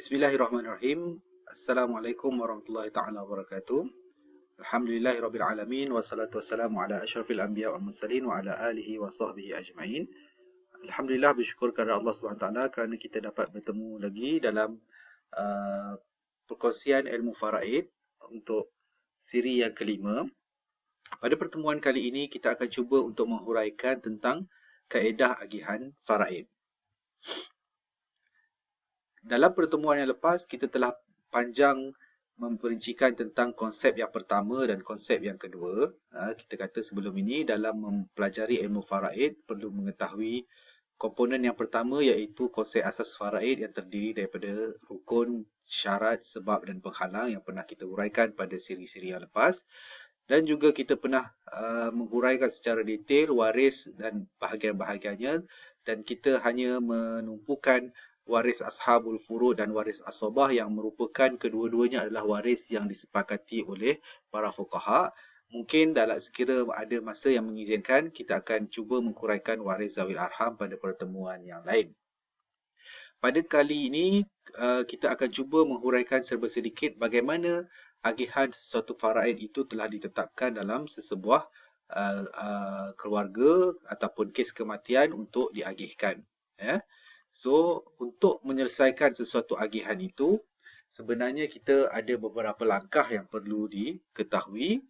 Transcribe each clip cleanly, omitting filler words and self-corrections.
Bismillahirrahmanirrahim. Assalamualaikum warahmatullahi taala wabarakatuh. Alhamdulillahirabbil alamin wassalatu wassalamu ala asyrafil anbiya wal mursalin wa ala alihi wa sahbihi ajmain. Alhamdulillah, bersyukur kepada Allah Subhanahu wa taala kerana kita dapat bertemu lagi dalam perkongsian ilmu faraid untuk siri yang kelima. Pada pertemuan kali ini kita akan cuba untuk menghuraikan tentang kaedah agihan faraid. Dalam pertemuan yang lepas, kita telah panjang memperincikan tentang konsep yang pertama dan konsep yang kedua. Kita kata sebelum ini, dalam mempelajari ilmu faraid, perlu mengetahui komponen yang pertama iaitu konsep asas faraid yang terdiri daripada rukun, syarat, sebab dan penghalang yang pernah kita huraikan pada siri-siri yang lepas. Dan juga kita pernah menghuraikan secara detail waris dan bahagian-bahagiannya, dan kita hanya menumpukan waris ashabul furud dan waris asobah yang merupakan kedua-duanya adalah waris yang disepakati oleh para fuqaha. Mungkin dalam sekira ada masa yang mengizinkan, kita akan cuba menghuraikan waris zawil arham pada pertemuan yang lain. Pada kali ini, kita akan cuba menghuraikan serba sedikit bagaimana agihan sesuatu faraid itu telah ditetapkan dalam sesebuah keluarga ataupun kes kematian untuk diagihkan. So, untuk menyelesaikan sesuatu agihan itu, sebenarnya kita ada beberapa langkah yang perlu diketahui.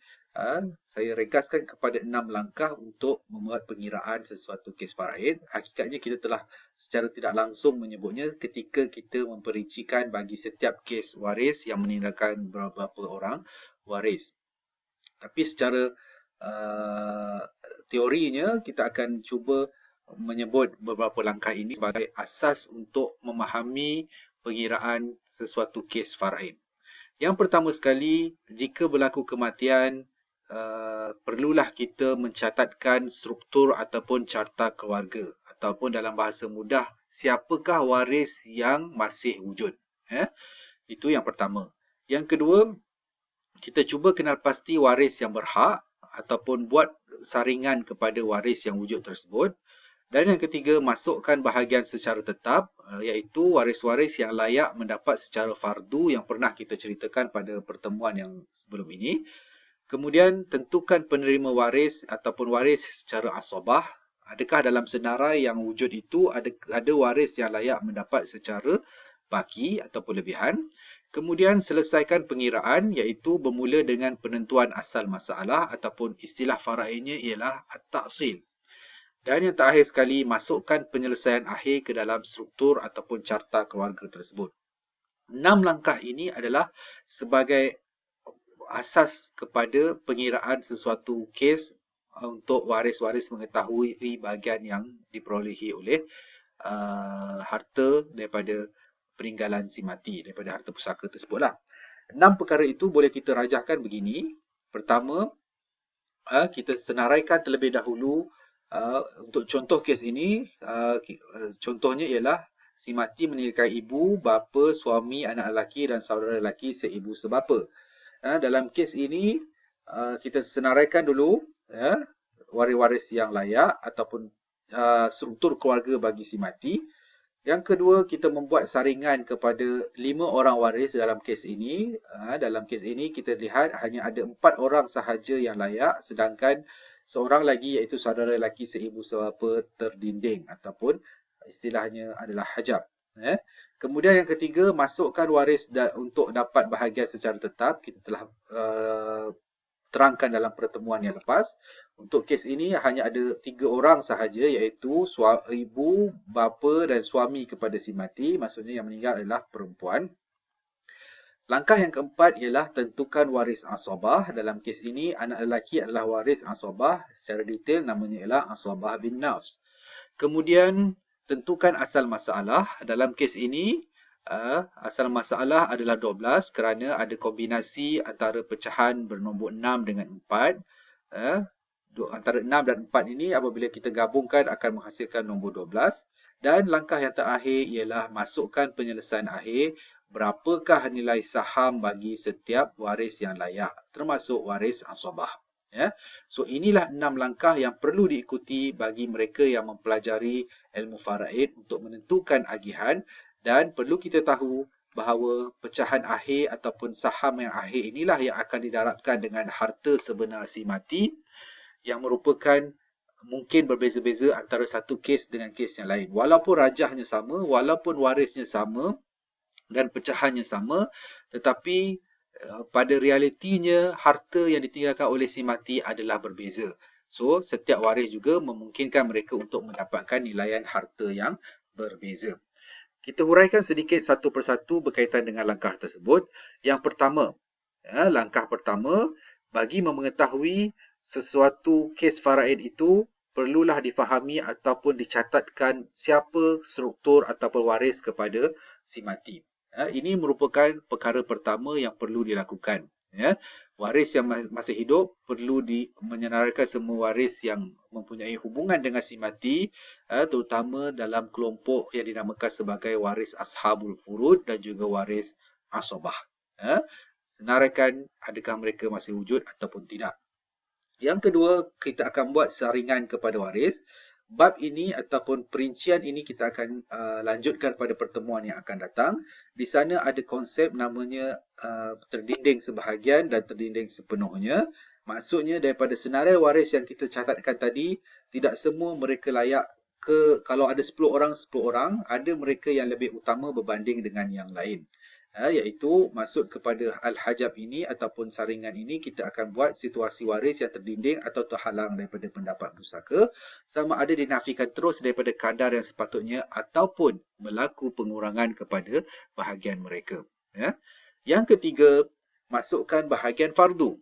Saya ringkaskan kepada 6 langkah untuk membuat pengiraan sesuatu kes faraid. Hakikatnya kita telah secara tidak langsung menyebutnya ketika kita memperincikan bagi setiap kes waris yang meninggalkan beberapa orang waris. Tapi secara teorinya, kita akan cuba menyebut beberapa langkah ini sebagai asas untuk memahami pengiraan sesuatu kes faraid. Yang pertama sekali, jika berlaku kematian, perlulah kita mencatatkan struktur ataupun carta keluarga, ataupun dalam bahasa mudah, siapakah waris yang masih wujud. Itu yang pertama. Yang kedua, kita cuba kenal pasti waris yang berhak ataupun buat saringan kepada waris yang wujud tersebut. Dan yang ketiga, masukkan bahagian secara tetap, iaitu waris-waris yang layak mendapat secara fardu yang pernah kita ceritakan pada pertemuan yang sebelum ini. Kemudian, tentukan penerima waris ataupun waris secara asobah. Adakah dalam senarai yang wujud itu ada waris yang layak mendapat secara baki ataupun lebihan. Kemudian, selesaikan pengiraan, iaitu bermula dengan penentuan asal masalah ataupun istilah faraidnya ialah at-ta'sil. Dan yang terakhir sekali, masukkan penyelesaian akhir ke dalam struktur ataupun carta keluarga tersebut. 6 langkah ini adalah sebagai asas kepada pengiraan sesuatu kes untuk waris-waris mengetahui bahagian yang diperolehi oleh harta daripada peninggalan si mati, daripada harta pusaka tersebutlah. 6 perkara itu boleh kita rajahkan begini. Pertama, kita senaraikan terlebih dahulu. Untuk contoh kes ini, contohnya ialah si mati meninggalkan ibu, bapa, suami, anak lelaki dan saudara lelaki seibu sebapa. Dalam kes ini, kita senaraikan dulu waris-waris yang layak ataupun struktur keluarga bagi si mati. Yang kedua, kita membuat saringan kepada 5 orang waris dalam kes ini. Dalam kes ini, kita lihat hanya ada 4 orang sahaja yang layak, sedangkan seorang lagi iaitu saudara lelaki seibu sebapa terdinding ataupun istilahnya adalah hajab. Kemudian yang ketiga, masukkan waris untuk dapat bahagian secara tetap. Kita telah terangkan dalam pertemuan yang lepas. Untuk kes ini hanya ada 3 orang sahaja, iaitu ibu, bapa dan suami kepada si mati. Maksudnya yang meninggal adalah perempuan. Langkah yang keempat ialah tentukan waris asobah. Dalam kes ini, anak lelaki adalah waris asobah. Secara detail, namanya ialah asobah bin nafs. Kemudian, tentukan asal masalah. Dalam kes ini, asal masalah adalah 12 kerana ada kombinasi antara pecahan bernombor 6 dengan 4. Antara 6 dan 4 ini apabila kita gabungkan akan menghasilkan nombor 12. Dan langkah yang terakhir ialah masukkan penyelesaian akhir. Berapakah nilai saham bagi setiap waris yang layak, termasuk waris asobah. So, inilah 6 langkah yang perlu diikuti bagi mereka yang mempelajari ilmu faraid untuk menentukan agihan. Dan perlu kita tahu, bahawa pecahan akhir ataupun saham yang akhir inilah yang akan didarabkan dengan harta sebenar si mati, yang merupakan mungkin berbeza-beza antara satu kes dengan kes yang lain. Walaupun rajahnya sama, walaupun warisnya sama dan pecahannya sama, tetapi pada realitinya harta yang ditinggalkan oleh si mati adalah berbeza. So, setiap waris juga memungkinkan mereka untuk mendapatkan nilaian harta yang berbeza. Kita huraikan sedikit satu persatu berkaitan dengan langkah tersebut. Yang pertama, langkah pertama, bagi mengetahui sesuatu kes faraid itu, perlulah difahami ataupun dicatatkan siapa struktur ataupun waris kepada si mati. Ini merupakan perkara pertama yang perlu dilakukan. Waris yang masih hidup perlu menyenaraikan semua waris yang mempunyai hubungan dengan si mati, terutama dalam kelompok yang dinamakan sebagai waris ashabul furud dan juga waris asabah. Senaraikan adakah mereka masih wujud ataupun tidak. Yang kedua, kita akan buat saringan kepada waris. Bab ini ataupun perincian ini kita akan lanjutkan pada pertemuan yang akan datang. Di sana ada konsep namanya terdinding sebahagian dan terdinding sepenuhnya. Maksudnya daripada senarai waris yang kita catatkan tadi, tidak semua mereka layak kalau ada 10 orang, ada mereka yang lebih utama berbanding dengan yang lain. Iaitu maksud kepada al-hajab ini ataupun saringan ini, kita akan buat situasi waris yang terdinding atau terhalang daripada pendapat pusaka, sama ada dinafikan terus daripada kadar yang sepatutnya ataupun berlaku pengurangan kepada bahagian mereka. Yang ketiga, masukkan bahagian fardu.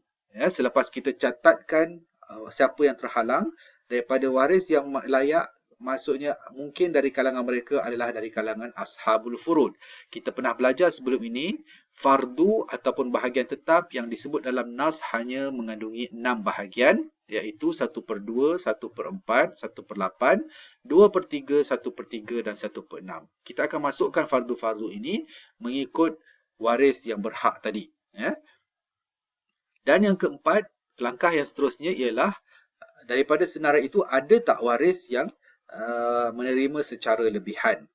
Selepas kita catatkan siapa yang terhalang daripada waris yang layak, maksudnya mungkin dari kalangan mereka adalah dari kalangan ashabul furud. Kita pernah belajar sebelum ini, fardu ataupun bahagian tetap yang disebut dalam nas hanya mengandungi 6 bahagian, iaitu 1/2, 1/4, 1/8, 2/3, 1/3 dan 1/6. Kita akan masukkan fardu-fardu ini mengikut waris yang berhak tadi. Dan yang keempat, langkah yang seterusnya ialah daripada senarai itu ada tak waris yang menerima secara lebihan,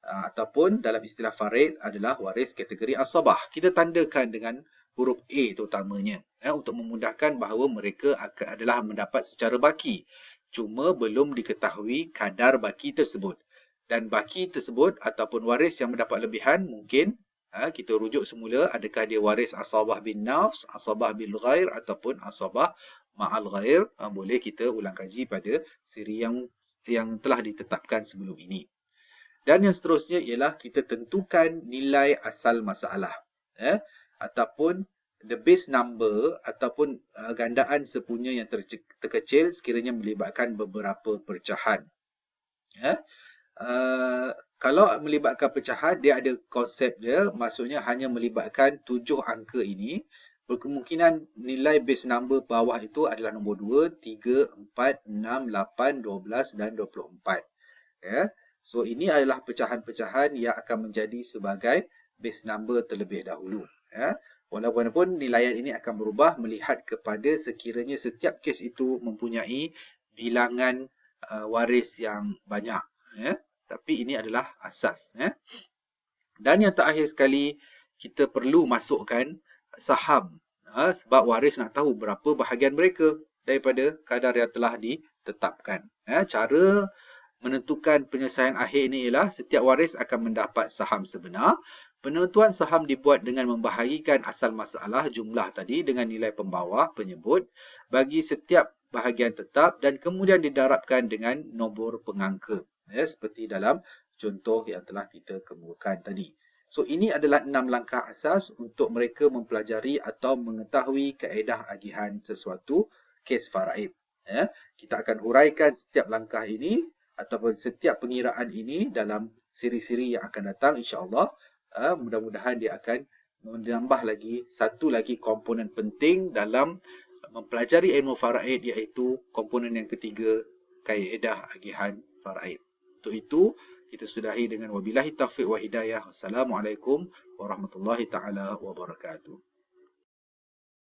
ataupun dalam istilah faraid adalah waris kategori asabah. Kita tandakan dengan huruf A terutamanya, untuk memudahkan bahawa mereka adalah mendapat secara baki. Cuma belum diketahui kadar baki tersebut. Dan baki tersebut ataupun waris yang mendapat lebihan mungkin kita rujuk semula, adakah dia waris asabah bin nafs, asabah bil ghair ataupun asabah ma'al ghair. Boleh kita ulang kaji pada siri yang telah ditetapkan sebelum ini. Dan yang seterusnya ialah kita tentukan nilai asal masalah, ataupun the base number ataupun gandaan sepunya yang terkecil sekiranya melibatkan beberapa pecahan. Kalau melibatkan pecahan, dia ada konsep dia, maksudnya hanya melibatkan 7 angka ini. Berkemungkinan nilai base number bawah itu adalah nombor 2, 3, 4, 6, 8, 12 dan 24. So, ini adalah pecahan-pecahan yang akan menjadi sebagai base number terlebih dahulu. Walaupun nilaian ini akan berubah melihat kepada sekiranya setiap kes itu mempunyai bilangan waris yang banyak. Tapi ini adalah asas. Dan yang terakhir sekali, kita perlu masukkan saham, sebab waris nak tahu berapa bahagian mereka daripada kadar yang telah ditetapkan. Cara menentukan penyelesaian akhir ini ialah setiap waris akan mendapat saham sebenar. Penentuan saham dibuat dengan membahagikan asal masalah jumlah tadi dengan nilai pembawah penyebut bagi setiap bahagian tetap dan kemudian didarabkan dengan nombor pengangka, seperti dalam contoh yang telah kita kemukakan tadi. So, ini adalah 6 langkah asas untuk mereka mempelajari atau mengetahui kaedah agihan sesuatu kes faraid. Kita akan huraikan setiap langkah ini ataupun setiap pengiraan ini dalam siri-siri yang akan datang, insya-Allah. Mudah-mudahan dia akan menambah satu lagi komponen penting dalam mempelajari ilmu faraid, iaitu komponen yang ketiga, kaedah agihan faraid. Untuk itu, kita sudahi dengan wabillahi taufiq wa hidayah. Wassalamualaikum warahmatullahi taala wabarakatuh.